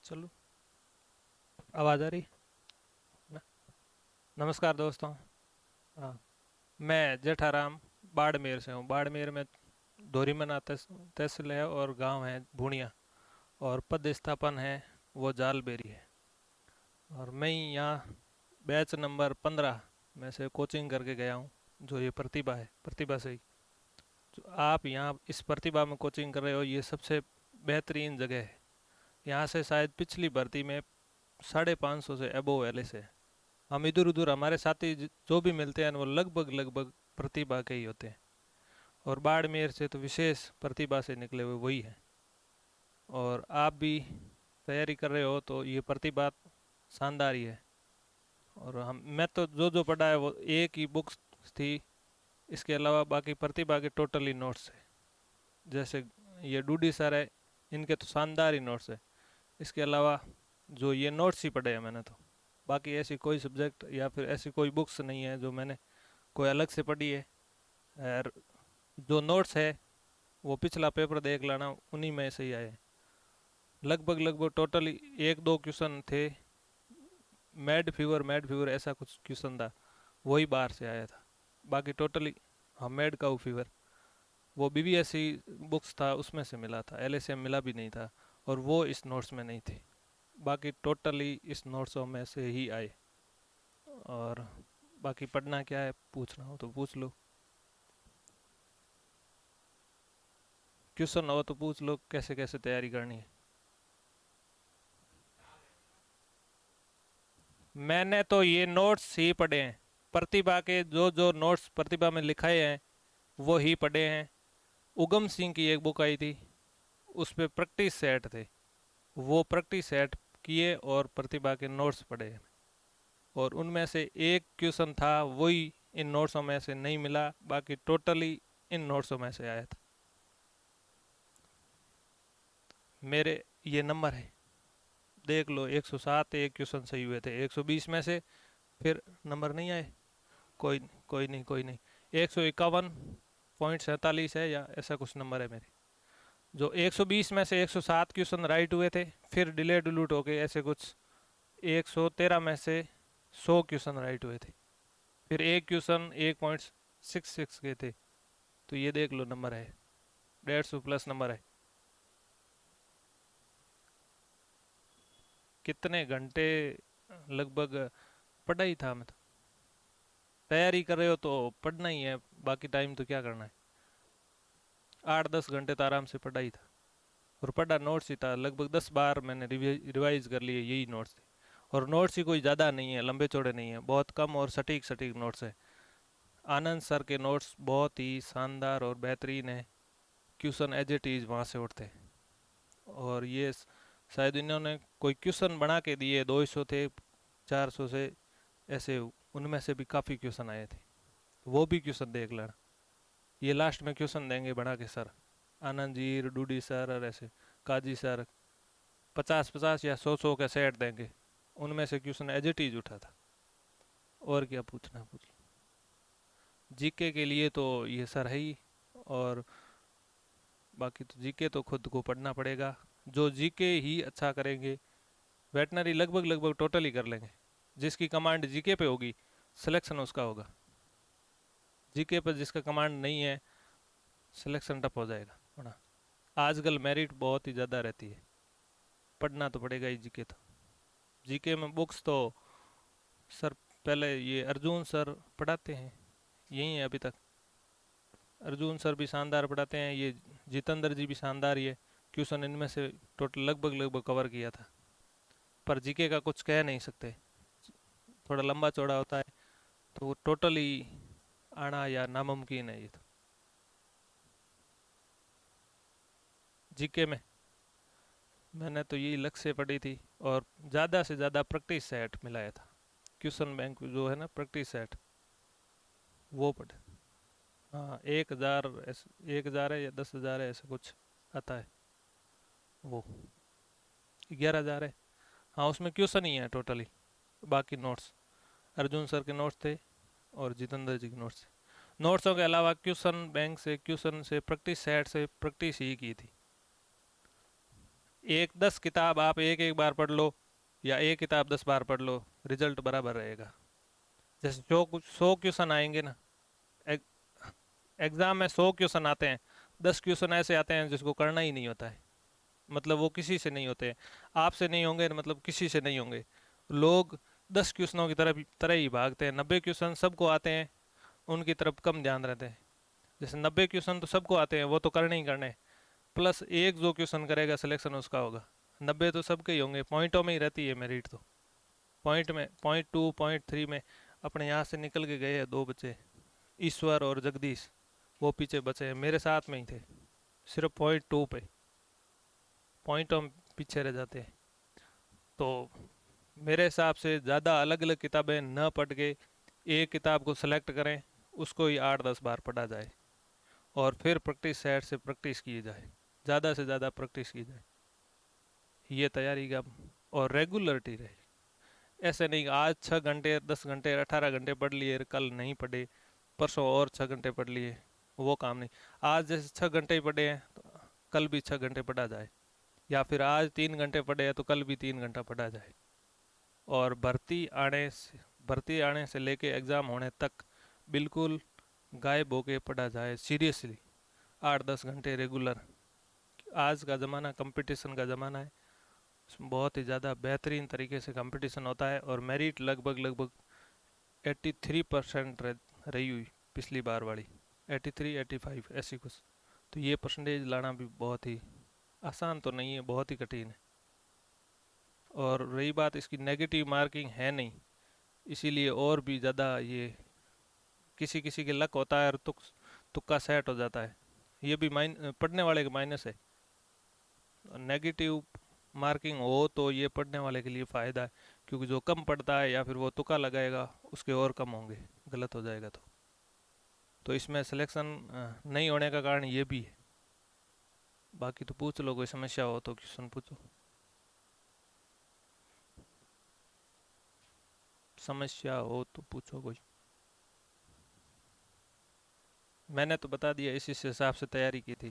चलो, आवाज़ आ रही ना। नमस्कार दोस्तों। हाँ, मैं जेठाराम बाड़मेर से हूँ। बाड़मेर में धोरीमना तहसील है और गांव है भूणिया, और पद स्थापन है वो जालबेरी है। और मैं यहाँ बैच नंबर 15 में से कोचिंग करके गया हूँ। जो ये प्रतिभा है, प्रतिभा से ही जो आप यहाँ इस प्रतिभा में कोचिंग कर रहे हो, ये सबसे बेहतरीन जगह है। यहाँ से शायद पिछली भर्ती में 550 से अबोव एलिस है। हम इधर उधर हमारे साथी जो भी मिलते हैं वो लगभग लगभग प्रतिभा के ही होते हैं। और बाड़मेर से तो विशेष प्रतिभा से निकले हुए वही हैं। और आप भी तैयारी कर रहे हो तो ये प्रतिभा शानदार ही है। और हम मैं तो जो जो पढ़ा है वो एक ही बुक्स थी। इसके अलावा बाकी प्रतिभा के टोटली नोट्स है। जैसे ये डूडी सर है, इनके तो शानदार ही नोट्स है। इसके अलावा जो ये नोट्स ही पढ़े हैं मैंने तो। बाकी ऐसी कोई सब्जेक्ट या फिर ऐसी कोई बुक्स नहीं है जो मैंने कोई अलग से पढ़ी है। और जो नोट्स है वो पिछला पेपर देख लेना, उन्हीं में से ही आए हैं। लगभग लगभग टोटली एक दो क्वेश्चन थे। मैड फीवर ऐसा कुछ क्वेश्चन था, वही बाहर से आया था। बाकी टोटली हाँ, मैड काउ फीवर वो बीबीएसई बुक्स था उसमें से मिला था, एलएसएम मिला भी नहीं था। और वो इस नोट्स में नहीं थे। बाकी टोटली इस नोट्सों में से ही आए। और बाकी पढ़ना क्या है, पूछना हो तो पूछ लो। क्वेश्चन हो तो पूछ लो, कैसे कैसे तैयारी करनी है। मैंने तो ये नोट्स ही पढ़े हैं। प्रतिभा के जो जो नोट्स प्रतिभा में लिखाए हैं वो ही पढ़े हैं। उगम सिंह की एक बुक आई थी, उस पे प्रैक्टिस सेट थे। वो प्रैक्टिस सेट किए और प्रतिभा के नोट्स पढ़े हैं। और उनमें से एक क्वेश्चन था वही इन नोट्सों में से नहीं मिला, बाकी टोटली इन नोट्सों में से आया था। मेरे ये नंबर है, देख लो। 107 एक क्वेश्चन सही हुए थे 120 में से। फिर नंबर नहीं आए। कोई नहीं। 151.47 है या ऐसा कुछ नंबर है मेरे। जो 120 में से 107 क्वेश्चन राइट हुए थे, फिर डिले डिलूट हो गए ऐसे कुछ। 113 में से 100 क्वेश्चन राइट हुए थे। फिर एक क्वेश्चन 1.66 के थे। तो ये देख लो नंबर है, 150 प्लस नंबर है। कितने घंटे लगभग पढ़ा ही था मैं तो। तैयारी कर रहे हो तो पढ़ना ही है, बाकी टाइम तो क्या करना है। 8-10 घंटे तो आराम से पढ़ा ही था। और पढ़ा नोट्स ही था, लगभग 10 बार मैंने रिवाइज कर लिए, यही नोट्स थे। और नोट्स ही कोई ज़्यादा नहीं है, लंबे चौड़े नहीं है, बहुत कम और सटीक सटीक नोट्स है। आनंद सर के नोट्स बहुत ही शानदार और बेहतरीन है। क्वेश्चन एज इट इज़ वहाँ से उठते हैं। और ये शायद इन्होंने कोई क्वेश्चन बना के दिए, 200 थे, 400 से ऐसे। उनमें से भी काफ़ी क्वेश्चन आए थे, वो भी क्वेश्चन देख लेना। ये लास्ट में क्वेश्चन देंगे बना के सर, आनंद जी, डूडी सर और ऐसे काजी सर। 50-50 या 100-100 का सेट देंगे, उनमें से क्वेश्चन एज इट इज उठा था। और क्या पूछना पूछ लो। जीके के लिए तो ये सर है ही। और बाकी तो जीके तो खुद को पढ़ना पड़ेगा। जो जीके ही अच्छा करेंगे, वेटनरी लगभग लगभग टोटल ही कर लेंगे। जिसकी कमांड जीके पे होगी, सिलेक्शन उसका होगा। जीके पर जिसका कमांड नहीं है, सिलेक्शन टफ हो जाएगा बड़ा। आजकल मेरिट बहुत ही ज़्यादा रहती है, पढ़ना तो पड़ेगा ही जीके तो। जीके में बुक्स तो सर पहले ये अर्जुन सर पढ़ाते हैं, यही है अभी तक। अर्जुन सर भी शानदार पढ़ाते हैं, ये जितेंद्र जी भी शानदार ही है। क्वेश्चन इनमें से टोटल लगभग लगभग कवर किया था। पर जीके का कुछ कह नहीं सकते, थोड़ा लंबा चौड़ा होता है। तो वो टोटली आना या नामुमकिन है ये तो। जीके में मैंने तो यही लक्ष्य से पढ़ी थी। और ज़्यादा से ज़्यादा प्रैक्टिस सेट मिलाया था। क्वेश्चन बैंक जो है ना, प्रैक्टिस सेट, वो पढ़े। हाँ, 1,000 1,000 है या 10,000 है ऐसा कुछ आता है। वो 11,000 है। हाँ, उसमें क्वेश्चन ही है टोटली। बाकी नोट्स अर्जुन सर के नोट्स थे और जितेंद्र जी के नोट्स थे। नोट्सों के अलावा क्वेश्चन बैंक से, क्वेश्चन से, प्रैक्टिस सेट से प्रैक्टिस ही की थी। एक 10 किताब आप एक एक बार पढ़ लो या एक किताब 10 बार पढ़ लो, रिजल्ट बराबर रहेगा। जैसे 100 क्वेश्चन आएंगे ना, एग्जाम में 100 क्वेश्चन आते हैं, 10 क्वेश्चन ऐसे आते हैं जिसको करना ही नहीं होता है, मतलब वो किसी से नहीं होते हैं। आपसे नहीं होंगे, मतलब किसी से नहीं होंगे। लोग 10 क्वेश्चनों की तरह ही भागते हैं। 90 क्वेश्चन सबको आते हैं, उनकी तरफ कम ध्यान रहते हैं। जैसे 90 क्वेश्चन तो सबको आते हैं, वो तो करने ही करने, प्लस एक जो क्वेश्चन करेगा सिलेक्शन उसका होगा। 90 तो सबके ही होंगे, पॉइंटों में ही रहती है मेरिट तो। पॉइंट में, पॉइंट 2 पॉइंट 3 में अपने यहाँ से निकल के गए हैं 2 बच्चे, ईश्वर और जगदीश, वो पीछे बचे हैं, मेरे साथ में ही थे, सिर्फ पॉइंट 2 पे, पॉइंटों में पीछे रह जाते हैं। तो मेरे हिसाब से ज़्यादा अलग अलग किताबें न पढ़ के एक किताब को सेलेक्ट करें, उसको ही 8-10 बार पढ़ा जाए, और फिर प्रैक्टिस सेट से प्रैक्टिस की जाए, ज़्यादा से ज़्यादा प्रैक्टिस की जाए, ये तैयारी का। और रेगुलरिटी रहे। ऐसे नहीं आज 6 घंटे 10 घंटे 18 घंटे पढ़ लिए, कल नहीं पढ़े, परसों और 6 घंटे पढ़ लिए, वो काम नहीं। आज जैसे 6 घंटे ही पढ़े हैं तो कल भी 6 घंटे पढ़ा जाए, या फिर आज 3 घंटे पढ़े हैं तो कल भी 3 घंटा पढ़ा जाए। और भर्ती आने से लेके एग्ज़ाम होने तक बिल्कुल गायब होके पढ़ा जाए सीरियसली, 8-10 घंटे रेगुलर। आज का ज़माना कंपटीशन का ज़माना है, उसमें बहुत ही ज़्यादा बेहतरीन तरीके से कंपटीशन होता है, और मेरिट लगभग लगभग 83% रही हुई पिछली बार वाली, 83-85 ऐसी कुछ। तो ये परसेंटेज लाना भी बहुत ही आसान तो नहीं है, बहुत ही कठिन है। और रही बात इसकी, नेगेटिव मार्किंग है नहीं, इसीलिए और भी ज़्यादा ये किसी किसी के लक होता है और तुक्का सेट हो जाता है। ये भी पढ़ने वाले का माइनस है। नेगेटिव मार्किंग हो तो ये पढ़ने वाले के लिए फ़ायदा है, क्योंकि जो कम पढ़ता है या फिर वो तुक्का लगाएगा उसके और कम होंगे, गलत हो जाएगा तो इसमें सिलेक्शन नहीं होने का कारण ये भी है। बाकी तो पूछ लो, कोई समस्या हो तो क्वेश्चन पूछो। समस्या हो तो पूछो कोई। मैंने तो बता दिया, इसी हिसाब से तैयारी की थी।